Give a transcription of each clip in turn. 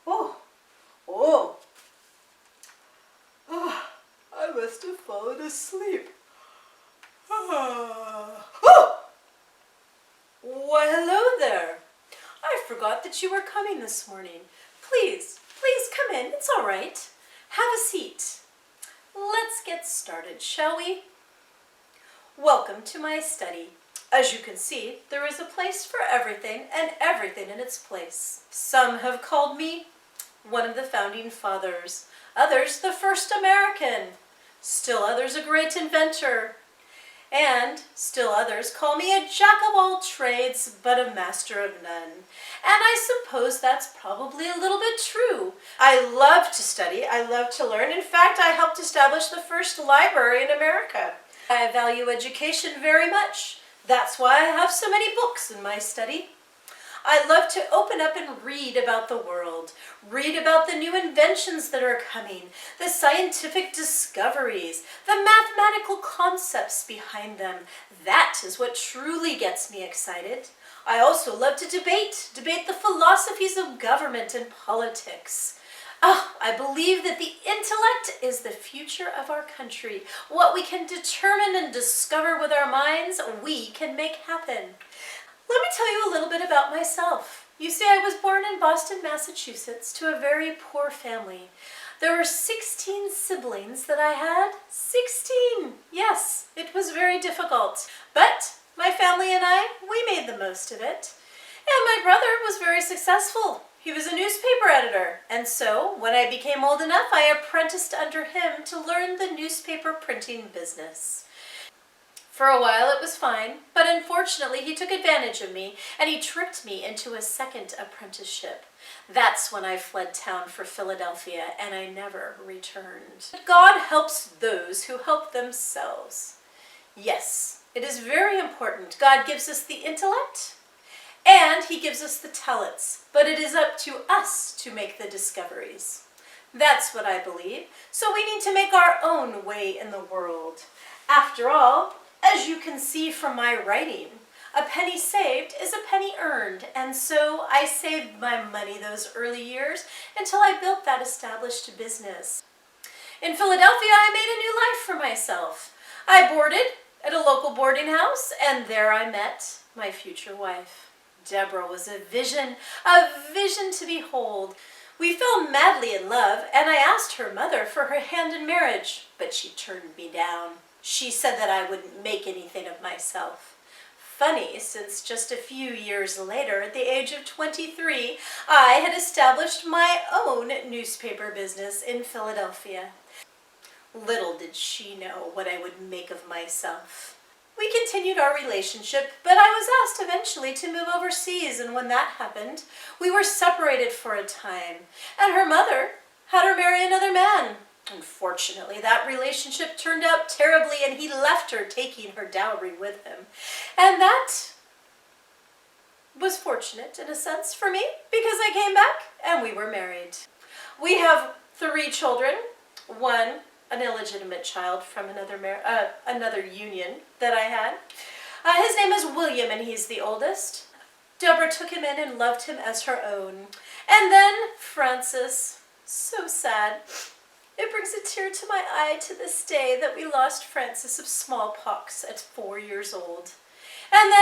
Oh, oh, oh, I must have fallen asleep. Oh! Why, hello there. I forgot that you were coming this morning. Please come in. It's all right. Have a seat. Let's get started, shall we? Welcome to my study. As you can see, there is a place for everything and everything in its place. Some have called me one of the founding fathers, others the first American, still others a great inventor, and still others call me a jack of all trades but a master of none. And I suppose that's probably a little bit true. I love to study, I love to learn. In fact, I helped establish the first library in America. I value education very much. That's why I have so many books in my study. I love to open up and read about the world, read about the new inventions that are coming, the scientific discoveries, the mathematical concepts behind them. That is what truly gets me excited. I also love to debate the philosophies of government and politics. I believe that the intellect is the future of our country. What we can determine and discover with our minds, we can make happen. Let me tell you a little bit about myself. You see, I was born in Boston, Massachusetts, to a very poor family. There were 16 siblings that I had. 16! Yes, it was very difficult. But my family and I, we made the most of it. And my brother was very successful. He was a newspaper editor, and so when I became old enough, I apprenticed under him to learn the newspaper printing business. For a while it was fine, but unfortunately he took advantage of me and he tricked me into a second apprenticeship. That's when I fled town for Philadelphia and I never returned. God helps those who help themselves. Yes, it is very important. God gives us the intellect and he gives us the talents, but it is up to us to make the discoveries. That's what I believe. So we need to make our own way in the world. After all, as you can see from my writing, a penny saved is a penny earned, and so I saved my money those early years until I built that established business. In Philadelphia, I made a new life for myself. I boarded at a local boarding house, and there I met my future wife. Deborah was a vision to behold. We fell madly in love, and I asked her mother for her hand in marriage, but she turned me down. She said that I wouldn't make anything of myself. Funny, since just a few years later, at the age of 23, I had established my own newspaper business in Philadelphia. Little did she know what I would make of myself. We continued our relationship, but I was asked eventually to move overseas, and when that happened, we were separated for a time, and her mother had her marry another man. Unfortunately, that relationship turned out terribly, and he left her, taking her dowry with him. And that was fortunate, in a sense, for me, because I came back, and we were married. We have 3 children, one an illegitimate child from another union that I had. His name is William, and he's the oldest. Deborah took him in and loved him as her own. And then Francis, so sad. It brings a tear to my eye to this day that we lost Francis of smallpox at 4 years old. And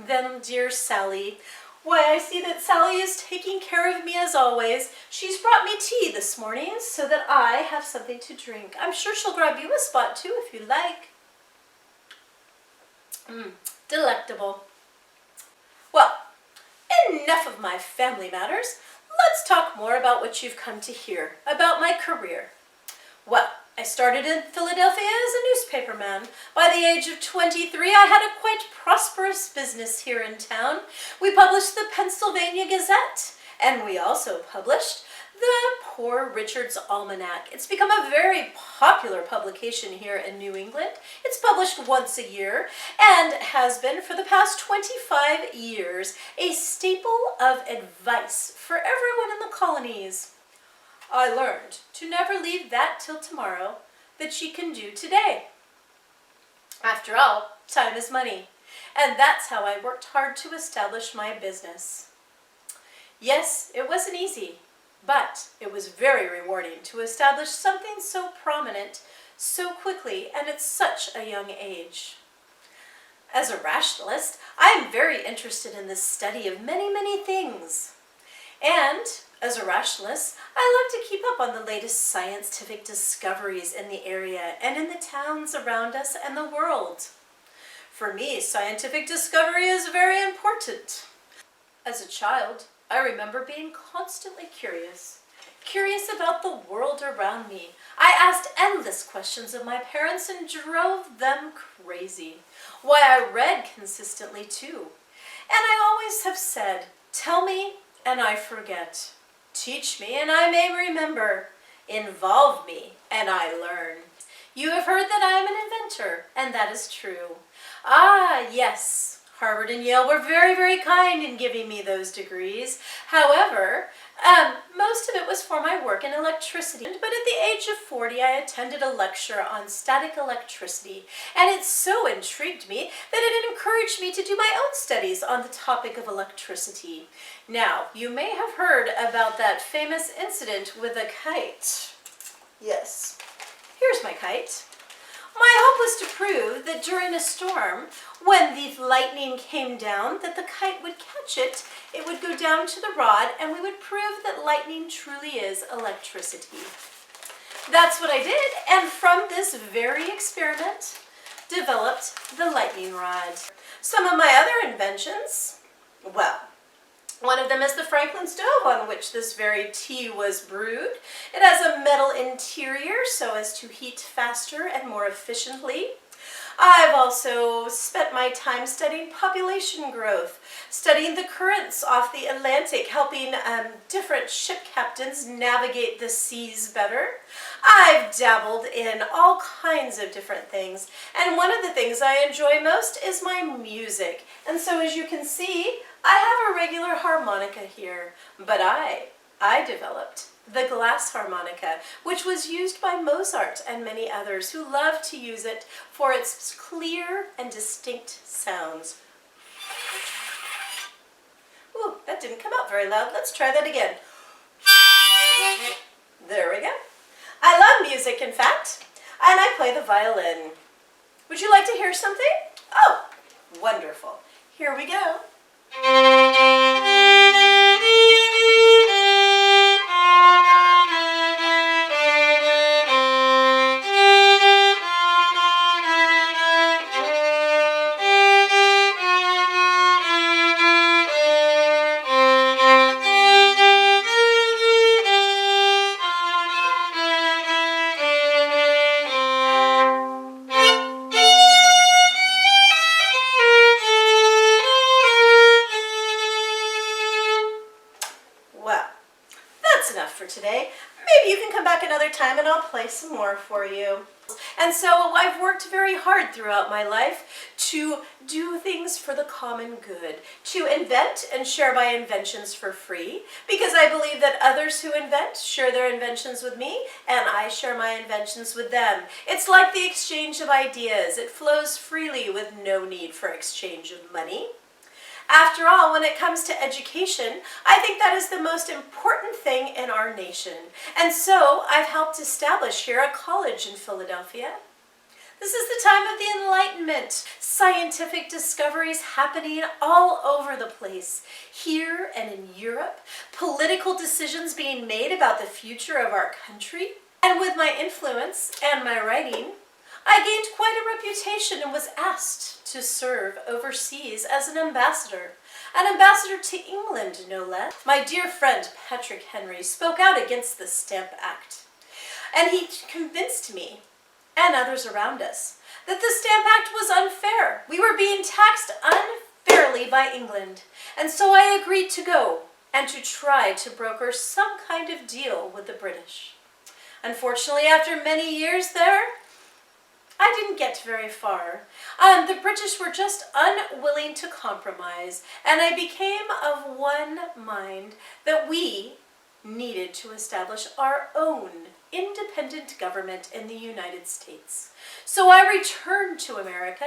then dear Sally. Why, I see that Sally is taking care of me as always. She's brought me tea this morning so that I have something to drink. I'm sure she'll grab you a spot too if you like. Delectable. Well, enough of my family matters. Let's talk more about what you've come to hear, about my career. Well, I started in Philadelphia as a newspaperman. By the age of 23, I had a quite prosperous business here in town. We published the Pennsylvania Gazette, and we also published the Poor Richard's Almanac. It's become a very popular publication here in New England. It's published once a year and has been for the past 25 years a staple of advice for everyone in the colonies. I learned to never leave that till tomorrow that you can do today. After all, time is money, and that's how I worked hard to establish my business. Yes, it wasn't easy, but it was very rewarding to establish something so prominent so quickly and at such a young age. As a rationalist, I am very interested in the study of many, many things. And as a rationalist, I love to keep up on the latest scientific discoveries in the area and in the towns around us and the world. For me, scientific discovery is very important. As a child, I remember being constantly curious about the world around me. I asked endless questions of my parents and drove them crazy. Why, I read consistently too. And I always have said, tell me and I forget. Teach me and I may remember. Involve me and I learn. You have heard that I am an inventor, and that is true. Ah, yes, Harvard and Yale were very, very kind in giving me those degrees. However, most of it was for my work in electricity. But at the age of 40, I attended a lecture on static electricity, and it so intrigued me that it encouraged me to do my own studies on the topic of electricity. Now, you may have heard about that famous incident with a kite. Yes, here's my kite. My hope was to prove that during a storm, when the lightning came down, that the kite would catch it, it would go down to the rod, and we would prove that lightning truly is electricity. That's what I did, and from this very experiment, developed the lightning rod. Some of my other inventions, well, one of them is the Franklin stove on which this very tea was brewed. It has a metal interior so as to heat faster and more efficiently. I've also spent my time studying population growth, studying the currents off the Atlantic, helping different ship captains navigate the seas better. I've dabbled in all kinds of different things, and one of the things I enjoy most is my music. And so as you can see, I have a regular harmonica here, but I developed the glass harmonica, which was used by Mozart and many others who loved to use it for its clear and distinct sounds. Ooh, that didn't come out very loud. Let's try that again. There we go. I love music, in fact, and I play the violin. Would you like to hear something? Oh, wonderful. Here we go. Enough for today. Maybe you can come back another time and I'll play some more for you. And so I've worked very hard throughout my life to do things for the common good, to invent and share my inventions for free, because I believe that others who invent share their inventions with me, and I share my inventions with them. It's like the exchange of ideas. It flows freely with no need for exchange of money. After all, when it comes to education, I think that is the most important thing in our nation. And so I've helped establish here a college in Philadelphia. This is the time of the Enlightenment. Scientific discoveries happening all over the place, here and in Europe. Political decisions being made about the future of our country. And with my influence and my writing, I gained quite a reputation and was asked to serve overseas as an ambassador to England, no less. My dear friend Patrick Henry spoke out against the Stamp Act, and he convinced me and others around us that the Stamp Act was unfair. We were being taxed unfairly by England, and so I agreed to go and to try to broker some kind of deal with the British. Unfortunately, after many years there, I didn't get very far. The British were just unwilling to compromise, and I became of one mind that we needed to establish our own independent government in the United States. So I returned to America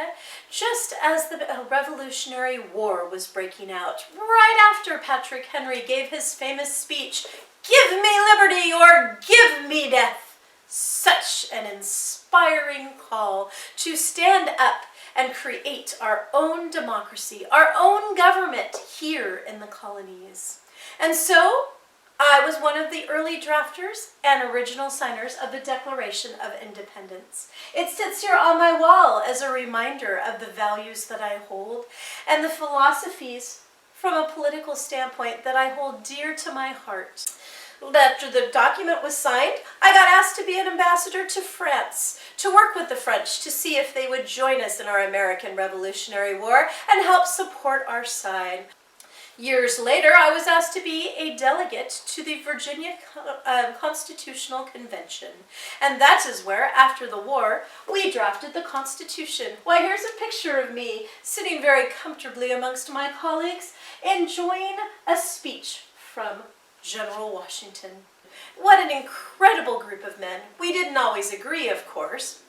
just as the Revolutionary War was breaking out, right after Patrick Henry gave his famous speech, "Give me liberty or give me death." Such an inspiring call to stand up and create our own democracy, our own government here in the colonies. And so I was one of the early drafters and original signers of the Declaration of Independence. It sits here on my wall as a reminder of the values that I hold and the philosophies from a political standpoint that I hold dear to my heart. After the document was signed, I got asked to be an ambassador to France, to work with the French to see if they would join us in our American Revolutionary War and help support our side. Years later, I was asked to be a delegate to the Virginia Constitutional Convention. And that is where, after the war, we drafted the Constitution. Why, here's a picture of me sitting very comfortably amongst my colleagues, enjoying a speech from General Washington. What an incredible group of men. We didn't always agree, of course,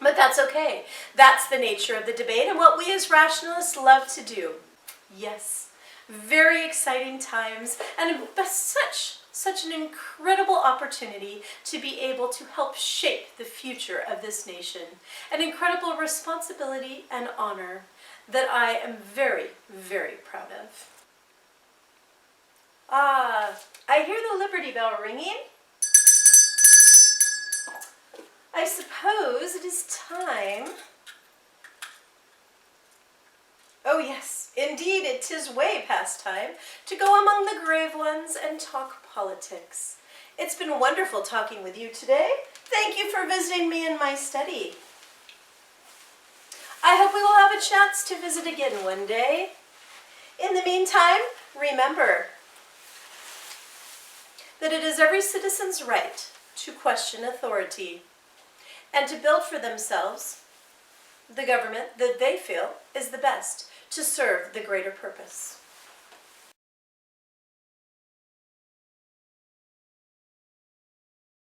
but that's okay. That's the nature of the debate and what we as rationalists love to do. Yes. Very exciting times, and such an incredible opportunity to be able to help shape the future of this nation. An incredible responsibility and honor that I am very, very proud of. I hear the Liberty Bell ringing. I suppose it is time. Oh yes, indeed it is way past time to go among the grave ones and talk politics. It's been wonderful talking with you today. Thank you for visiting me in my study. I hope we will have a chance to visit again one day. In the meantime, remember that it is every citizen's right to question authority and to build for themselves the government that they feel is the best to serve the greater purpose.